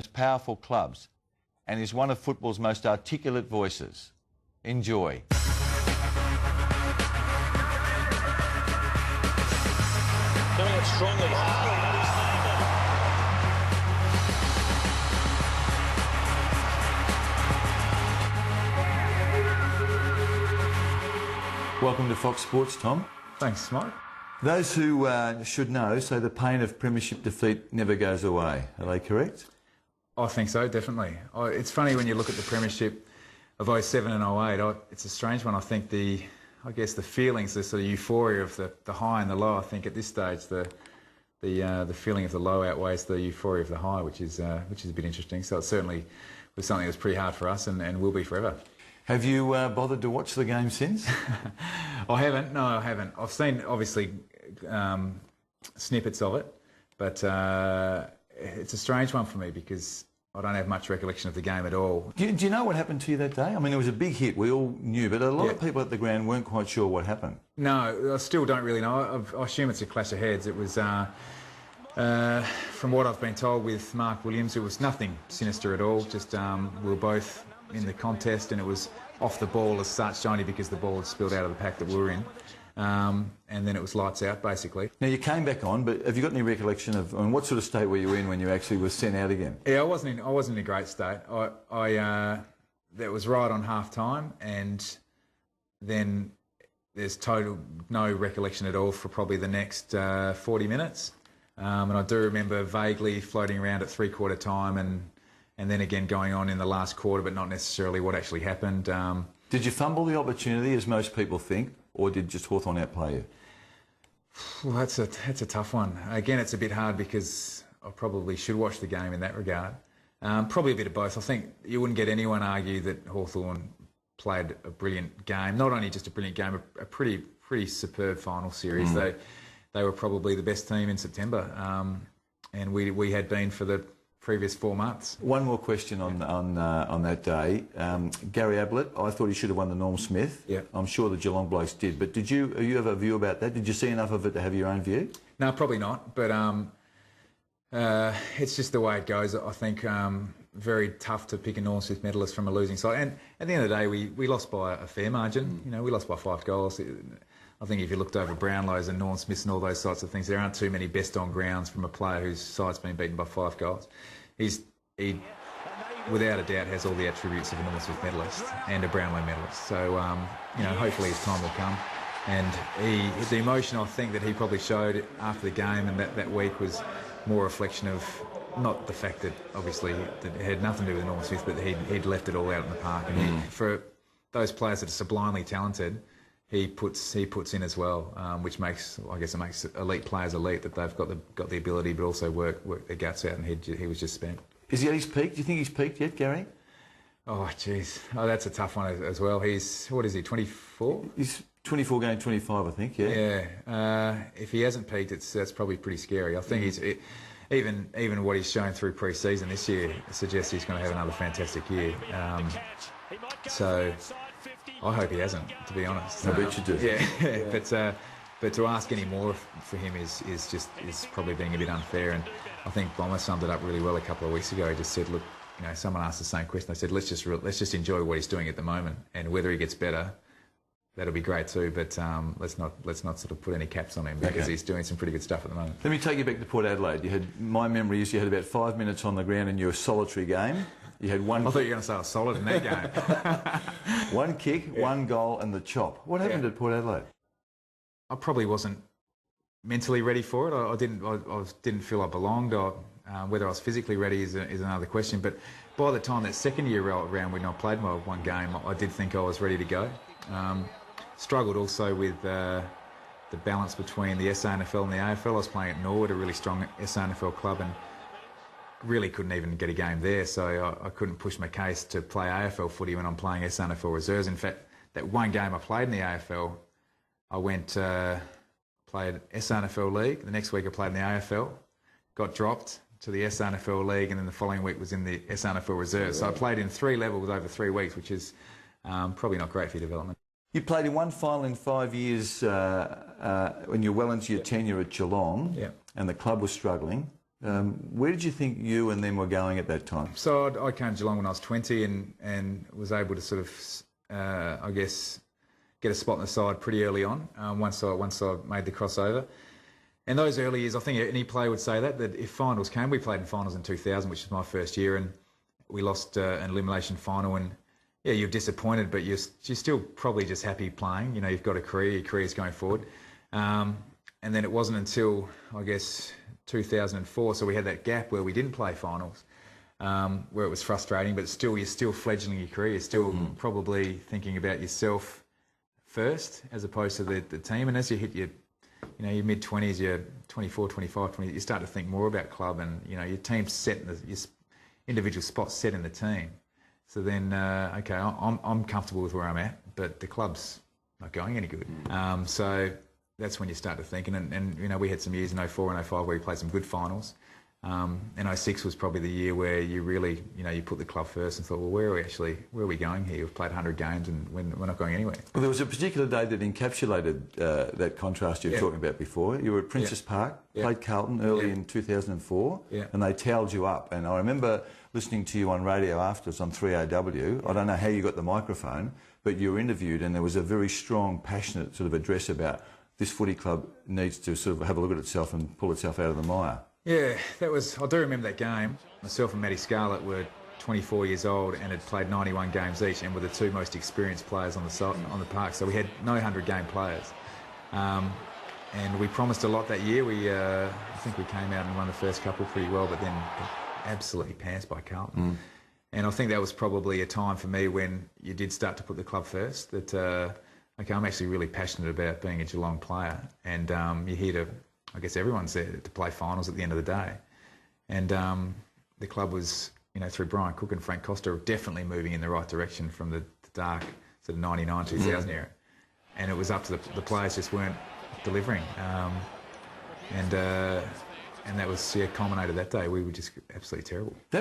most powerful clubs and is one of football's most articulate voices. Enjoy. Coming up strongly, Harley. Welcome to Fox Sports, Tom. Thanks, Mike. Those who should know say the pain of Premiership defeat never goes away. Are they correct? I think so, definitely. It's funny when you look at the Premiership of 07 and 08. It's a strange one. I think the feelings, the sort of euphoria of the high and the low. I think at this stage the feeling of the low outweighs the euphoria of the high, which is a bit interesting. So it certainly was something that was pretty hard for us and will be forever. Have you bothered to watch the game since? I haven't. No, I haven't. I've seen, obviously, snippets of it, but it's a strange one for me because I don't have much recollection of the game at all. Do you know what happened to you that day? I mean, it was a big hit. We all knew, but a lot of people at the ground weren't quite sure what happened. No, I still don't really know. I assume it's a clash of heads. It was, from what I've been told with Mark Williams, it was nothing sinister at all. Just we were both in the contest and it was off the ball as such, only because the ball had spilled out of the pack that we were in. And then it was lights out, basically. Now, you came back on, but have you got any recollection of what sort of state were you in when you actually were sent out again? Yeah, I wasn't in a great state. That was right on half-time, and then there's total no recollection at all for probably the next 40 minutes. And I do remember vaguely floating around at three-quarter time and then again going on in the last quarter, but not necessarily what actually happened. Did you fumble the opportunity, as most people think, or did just Hawthorn outplay you? Well, that's a tough one. Again, it's a bit hard because I probably should watch the game in that regard. Probably a bit of both. I think you wouldn't get anyone argue that Hawthorn played a brilliant game. Not only just a brilliant game, a pretty superb final series. They were probably the best team in September, and we had been for the previous 4 months. One more question on that day. Gary Ablett, I thought he should have won the Norm Smith. Yeah. I'm sure the Geelong blokes did, but have you have a view about that? Did you see enough of it to have your own view? No, probably not, but it's just the way it goes. I think very tough to pick a Norm Smith medalist from a losing side. And at the end of the day, we lost by a fair margin. You know, we lost by 5 goals. I think if you looked over Brownlow's and Norm Smith's and all those sorts of things, there aren't too many best on grounds from a player whose side's been beaten by 5 goals. He, without a doubt, has all the attributes of a Norm Smith medalist and a Brownlow medalist. So, you know, hopefully his time will come. And the emotion I think that he probably showed after the game and that week was more a reflection of not the fact that obviously that it had nothing to do with Norm Smith, but that he'd left it all out in the park. And for those players that are sublimely talented, he puts in as well, which makes elite players elite, that they've got the ability, but also work their guts out. And he was just spent. Is he at his peak? Do you think he's peaked yet, Gary? Oh, jeez. Oh, that's a tough one as well. What is he, 24? He's 24 going 25, I think. Yeah. Yeah. If he hasn't peaked, that's probably pretty scary. I think even what he's shown through pre-season this year suggests he's going to have another fantastic year. So I hope he hasn't, to be honest. I bet you do. Yeah. But to ask any more for him is probably being a bit unfair. And I think Bomber summed it up really well a couple of weeks ago. He just said, look, you know, someone asked the same question. They said, let's just enjoy what he's doing at the moment, and whether he gets better, that'll be great too. But let's not sort of put any caps on him, because he's doing some pretty good stuff at the moment. Let me take you back to Port Adelaide. My memory is you had about 5 minutes on the ground in your solitary game. You had one. I thought you were going to say I was solid in that game. One kick, one goal, and the chop. What happened at Port Adelaide? I probably wasn't mentally ready for it. I didn't feel I belonged. Whether I was physically ready is another question. But by the time that second year round, when I played my one game, I did think I was ready to go. Struggled also with the balance between the SANFL and the AFL. I was playing at Norwood, a really strong SANFL club, and really couldn't even get a game there. So I couldn't push my case to play AFL footy when I'm playing SANFL reserves. In fact, that one game I played in the AFL, I went played SANFL League. The next week I played in the AFL, got dropped to the SANFL League, and then the following week was in the SANFL Reserve. So I played in 3 levels over 3 weeks, which is probably not great for your development. You played in one final in 5 years when you're well into your tenure at Geelong, and the club was struggling. Where did you think you and them were going at that time? So I came to Geelong when I was 20 and was able to sort of, I guess, get a spot in the side pretty early on once I made the crossover. And those early years, I think any player would say that if finals came, we played in finals in 2000, which was my first year, and we lost an elimination final. And yeah, you're disappointed, but you're still probably just happy playing. You know, you've got a career, your career's going forward. And then it wasn't until, I guess, 2004, so we had that gap where we didn't play finals, where it was frustrating, but still, you're still fledgling your career. You're still probably thinking about yourself first as opposed to the team. And as you hit your mid-20s, you're 24, 25, 20, you start to think more about club and, your team's set, your individual spot's set in the team. So then, okay, I'm comfortable with where I'm at, but the club's not going any good. So that's when you start to think. And we had some years in 04 and 05 where we played some good finals. And 06 was probably the year where you really, you put the club first and thought, well, where are we going here? We've played 100 games and we're not going anywhere. Well, there was a particular day that encapsulated that contrast you were talking about before. You were at Princess Park, played Carlton early in 2004, and they towelled you up. And I remember listening to you on radio afterwards on 3AW. I don't know how you got the microphone, but you were interviewed and there was a very strong, passionate sort of address about this footy club needs to sort of have a look at itself and pull itself out of the mire. Yeah, I do remember that game. Myself and Matty Scarlett were 24 years old and had played 91 games each and were the two most experienced players on the park. So we had no 100-game players. And we promised a lot that year. I think we came out and won the first couple pretty well, but then absolutely pantsed by Carlton. And I think that was probably a time for me when you did start to put the club first, that, okay, I'm actually really passionate about being a Geelong player. And you're here to, I guess everyone's there to play finals at the end of the day. And the club was, through Brian Cook and Frank Costa, definitely moving in the right direction from the dark sort of 99, 2000 era. And it was up to the players just weren't delivering. And that was culminated that day. We were just absolutely terrible.